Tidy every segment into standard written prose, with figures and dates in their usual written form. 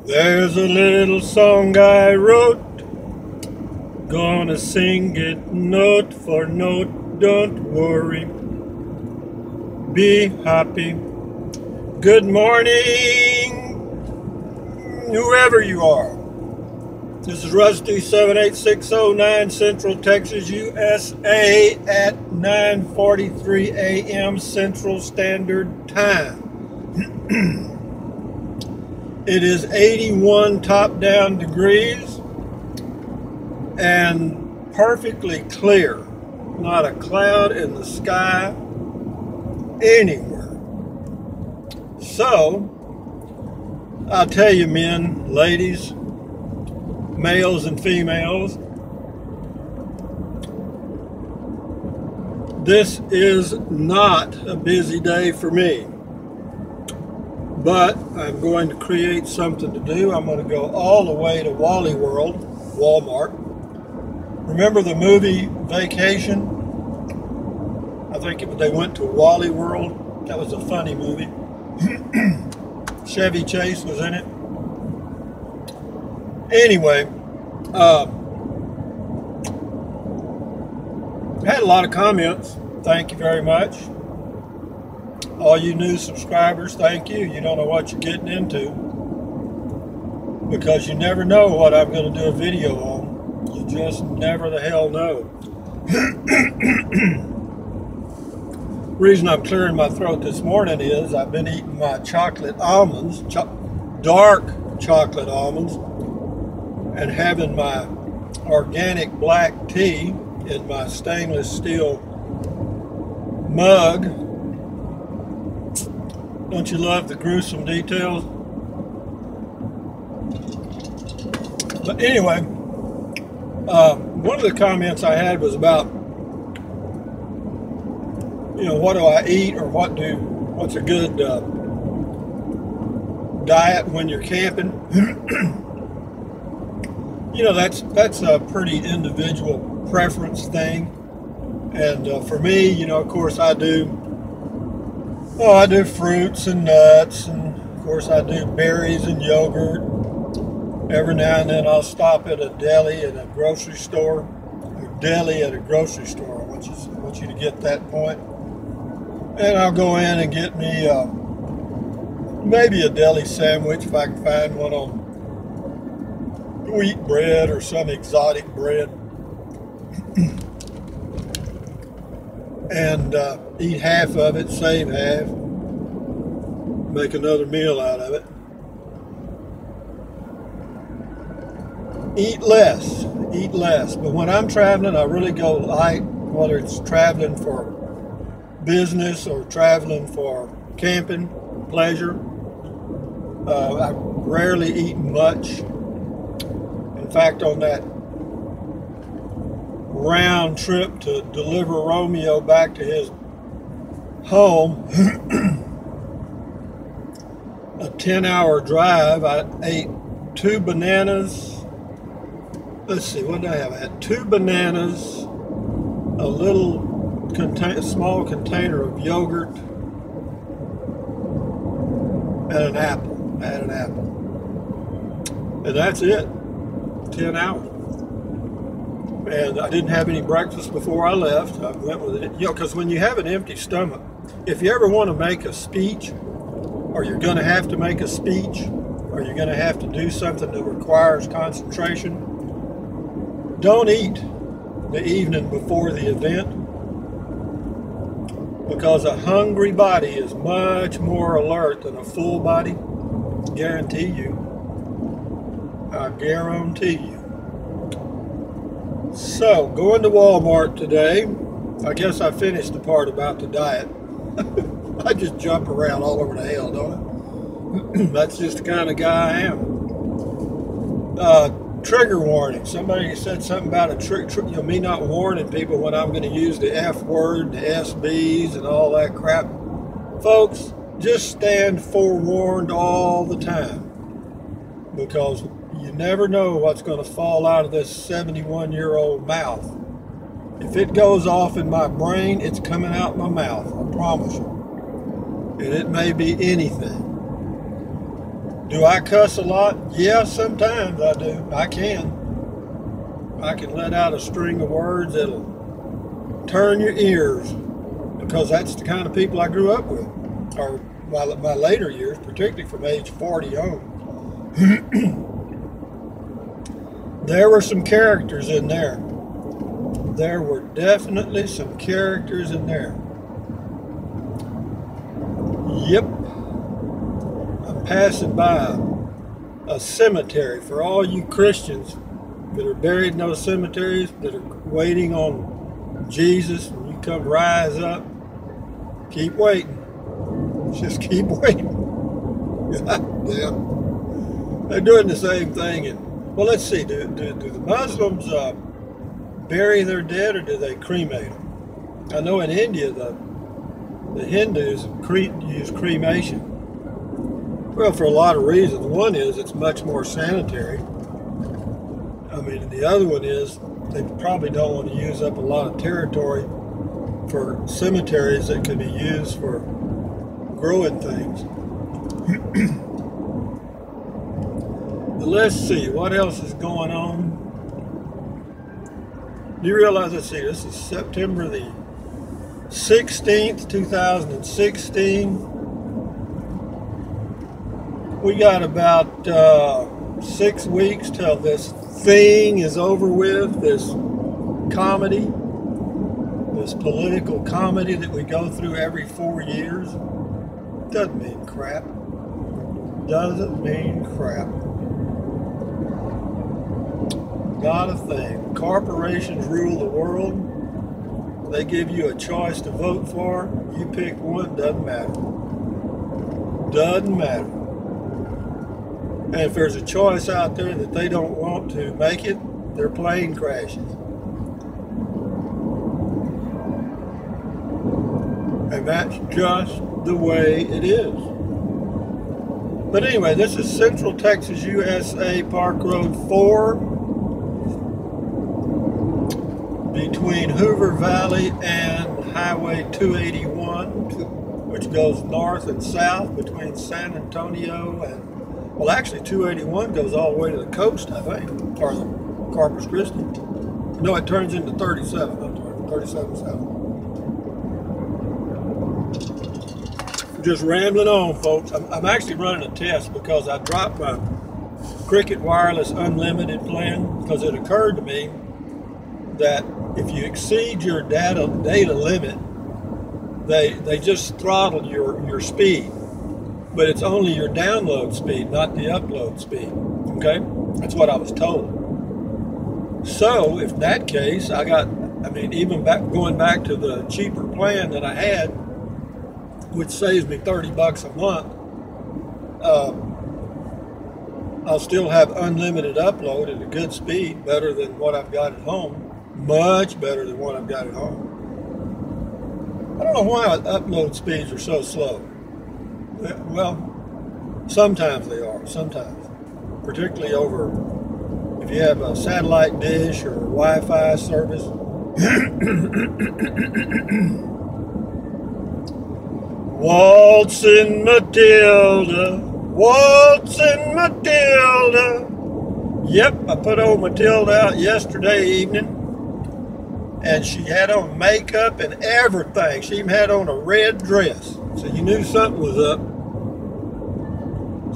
There's a little song I wrote, gonna sing it note for note. Don't worry, be happy. Good morning, whoever you are. This is Rusty 78609, Central Texas, USA at 9:43 a.m. Central Standard Time. It is 81 top-down degrees and perfectly clear. Not a cloud in the sky anywhere. So, I'll tell you, men, ladies, males and females, this is not a busy day for me. But I'm going to create something to do. I'm going to go all the way to Wally World, Walmart. Remember the movie Vacation? I think they went to Wally World. That was a funny movie. Chevy Chase was in it. Anyway, had a lot of comments. Thank you very much. All you new subscribers, thank you. You don't know what you're getting into, because you never know what I'm going to do a video on. You just never the hell know. Reason I'm clearing my throat this morning is I've been eating my chocolate almonds, dark chocolate almonds, and having my organic black tea in my stainless steel mug. Don't you love the gruesome details? But anyway, one of the comments I had was about, what do I eat, or what's a good diet when you're camping? That's a pretty individual preference thing. And for me, of course I do fruits and nuts, and of course I do berries and yogurt. Every now and then I'll stop at a deli at a grocery store. I want you to get that point. And I'll go in and get me maybe a deli sandwich if I can find one on wheat bread or some exotic bread. And eat half of it, save half, make another meal out of it. Eat less. But when I'm traveling, I really go light, whether it's traveling for business or traveling for camping, pleasure. I rarely eat much. In fact, on that round trip to deliver Romeo back to his home, a 10-hour drive, I ate 2 bananas. Let's see, what did I have? I had 2 bananas, a little small container of yogurt, and an apple. I had an apple. And that's it. 10 hours. And I didn't have any breakfast before I left. I went with it. Because when you have an empty stomach, if you ever want to make a speech, or you're going to have to make a speech, or you're going to have to do something that requires concentration, don't eat the evening before the event, because a hungry body is much more alert than a full body. I guarantee you. So, going to Walmart today. I guess I finished the part about the diet. I just jump around all over the hell, don't I? That's just the kind of guy I am. Trigger warning. Somebody said something about me not warning people when I'm going to use the F word, the SBs, and all that crap. Folks, just stand forewarned all the time, because you never know what's going to fall out of this 71-year-old mouth. If it goes off in my brain, it's coming out my mouth, I promise you. And it may be anything. Do I cuss a lot? Yeah, sometimes I do. I can. I can let out a string of words that'll turn your ears, because that's the kind of people I grew up with, or my later years, particularly from age 40 on. There were some characters in there. There were definitely some characters in there. Yep. I'm passing by a cemetery for all you Christians that are buried in those cemeteries, that are waiting on Jesus, and you come rise up. Keep waiting. Just keep waiting. God damn. They're doing the same thing. And, well, let's see. Do the Muslims bury their dead, or do they cremate them? I know in India the Hindus use cremation. Well, for a lot of reasons. One is it's much more sanitary. I mean, and the other one is they probably don't want to use up a lot of territory for cemeteries that could be used for growing things. But let's see, what else is going on? Do you realize, let's see, this is September the 16th, 2016. We got about 6 weeks till this thing is over with, this comedy, this political comedy that we go through every 4 years. Doesn't mean crap. Doesn't mean crap. Not a thing. Corporations rule the world. They give you a choice to vote for. You pick one, doesn't matter. Doesn't matter. And if there's a choice out there that they don't want to make it, their plane crashes. And that's just the way it is. But anyway, this is Central Texas, USA, Park Road 4, between Hoover Valley and Highway 281, which goes north and south between San Antonio and, well, actually 281 goes all the way to the coast, I think, or the Corpus Christi. No, it turns into 37, not 37 south. Just rambling on, folks. I'm actually running a test because I dropped my Cricket Wireless Unlimited plan, because it occurred to me that if you exceed your data limit, they just throttle your speed. But it's only your download speed, not the upload speed. Okay? That's what I was told. So, if that case, even going back to the cheaper plan that I had, which saves me $30 a month, I'll still have unlimited upload at a good speed, better than what I've got at home. Much better than what I've got at home. I don't know why upload speeds are so slow. Well, sometimes they are, sometimes. Particularly over, if you have a satellite dish or Wi-Fi service. Waltzing Matilda, waltzing Matilda. Yep, I put old Matilda out yesterday evening, and she had on makeup and everything. She even had on a red dress, so you knew something was up.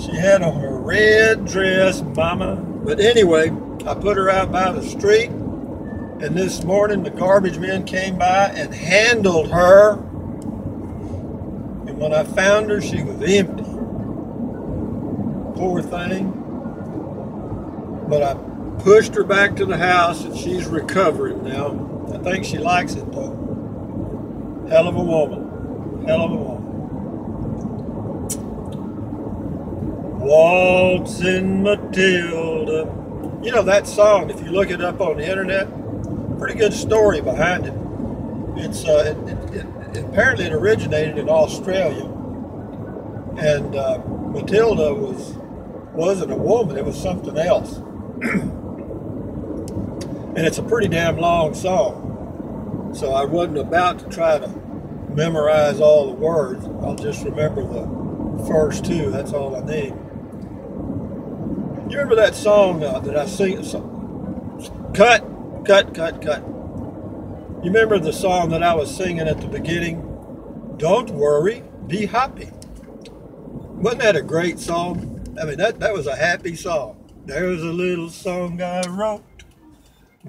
She had on a red dress, mama. But anyway, I put her out by the street, and this morning the garbage men came by and handled her. And when I found her, she was empty. Poor thing. But I pushed her back to the house, and she's recovering now. I think she likes it, though. Hell of a woman. Hell of a woman. Waltzing Matilda. You know that song, if you look it up on the internet, pretty good story behind it. It's apparently it originated in Australia, and Matilda wasn't a woman, it was something else. And it's a pretty damn long song, so I wasn't about to try to memorize all the words. I'll just remember the first two, that's all I need. You remember that song that I sing? Cut, cut, cut, cut. You remember the song that I was singing at the beginning? Don't worry, be happy. Wasn't that a great song? I mean, that was a happy song. There's a little song I wrote.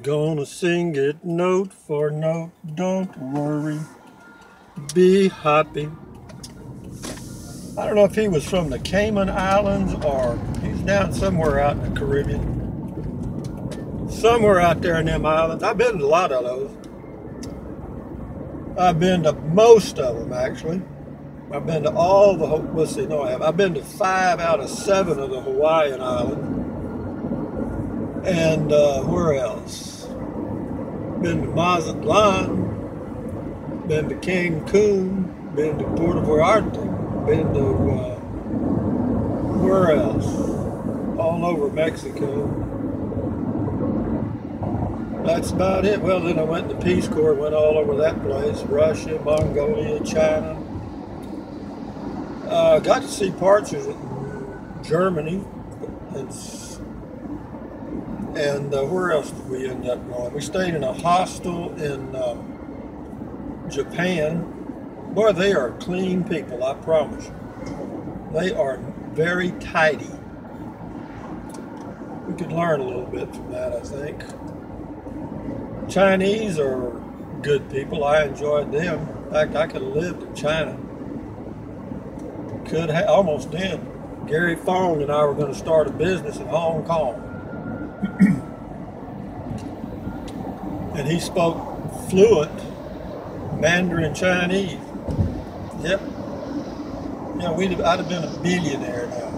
Gonna sing it note for note. Don't worry, be happy. I don't know if he was from the Cayman Islands or he's down somewhere out in the Caribbean. Somewhere out there in them islands. I've been to a lot of those. I've been to most of them, actually. I've been to all the, let's see, no I have. I've been to 5 out of 7 of the Hawaiian Islands. And where else? Been to Mazatlan. Been to Cancun. Been to Puerto Vallarta. Been to, where else? All over Mexico. That's about it. Well, then I went to Peace Corps, went all over that place. Russia, Mongolia, China. Got to see parts of Germany. And where else did we end up going? We stayed in a hostel in Japan. Boy, they are clean people, I promise you. They are very tidy. We could learn a little bit from that, I think. Chinese are good people. I enjoyed them. In fact, I could have lived in China. Almost did. Gary Fong and I were going to start a business in Hong Kong. And he spoke fluent Mandarin Chinese. Yep. Yeah, I'd have been a billionaire now.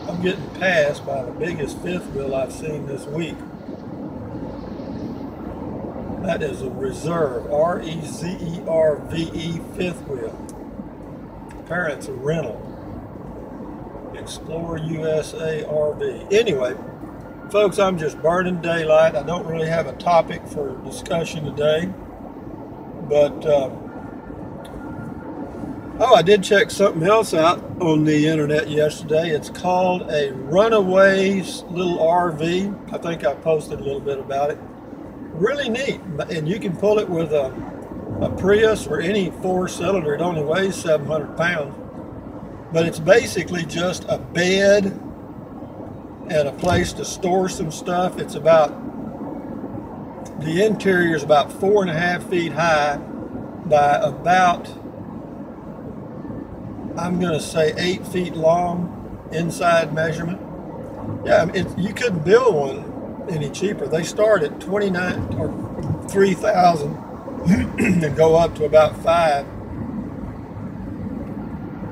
I'm getting passed by the biggest fifth wheel I've seen this week. That is a Reserve, R-E-Z-E-R-V-E fifth wheel. Apparently it's a rental. Explorer USA RV. Anyway, folks, I'm just burning daylight. I don't really have a topic for discussion today. But, I did check something else out on the internet yesterday. It's called a Runaways little RV. I think I posted a little bit about it. Really neat. And you can pull it with a Prius or any 4-cylinder. It only weighs 700 pounds. But it's basically just a bed and a place to store some stuff. It's about, the interior is about 4.5 feet high by about, I'm going to say 8 feet long inside measurement. Yeah, you couldn't build one any cheaper. They start at $29,000 or $3,000 and go up to about $5,000.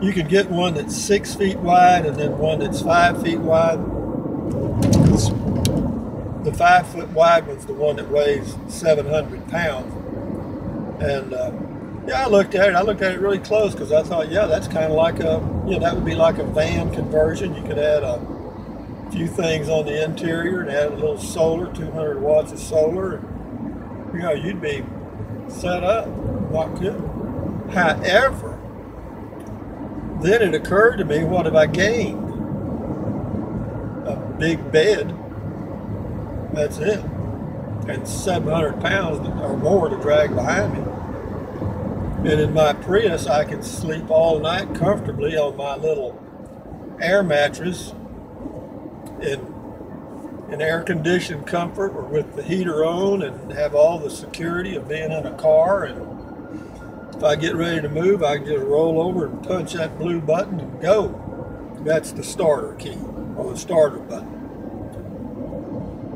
You can get one that's 6 feet wide and then one that's 5 feet wide. The 5 foot wide one's the one that weighs 700 pounds. And yeah, I looked at it really close because I thought, yeah, that's kind of like that would be like a van conversion. You could add a few things on the interior and add a little solar, 200 watts of solar. And, you'd be set up. Not good. However, then it occurred to me, what have I gained? A big bed. That's it. And 700 pounds or more to drag behind me. And in my Prius, I can sleep all night comfortably on my little air mattress in air-conditioned comfort or with the heater on and have all the security of being in a car. And if I get ready to move, I can just roll over and punch that blue button and go. That's the starter key, or the starter button.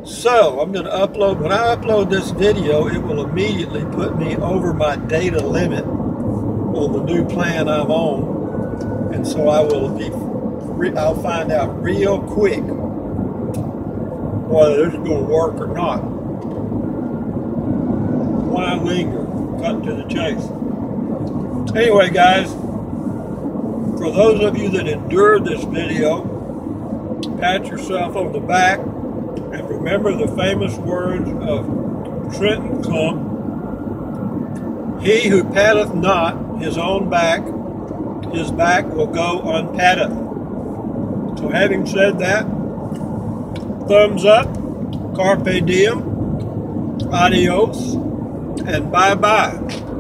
So I'm going to upload, when I upload this video, it will immediately put me over my data limit on the new plan I'm on. And so I'll find out real quick whether this is going to work or not. Why linger? Cut to the chase. Anyway, guys, for those of you that endured this video, pat yourself on the back and remember the famous words of Trenton Clump: "He who patteth not his own back, his back will go unpatteth." So having said that, thumbs up, carpe diem, adios, and bye-bye.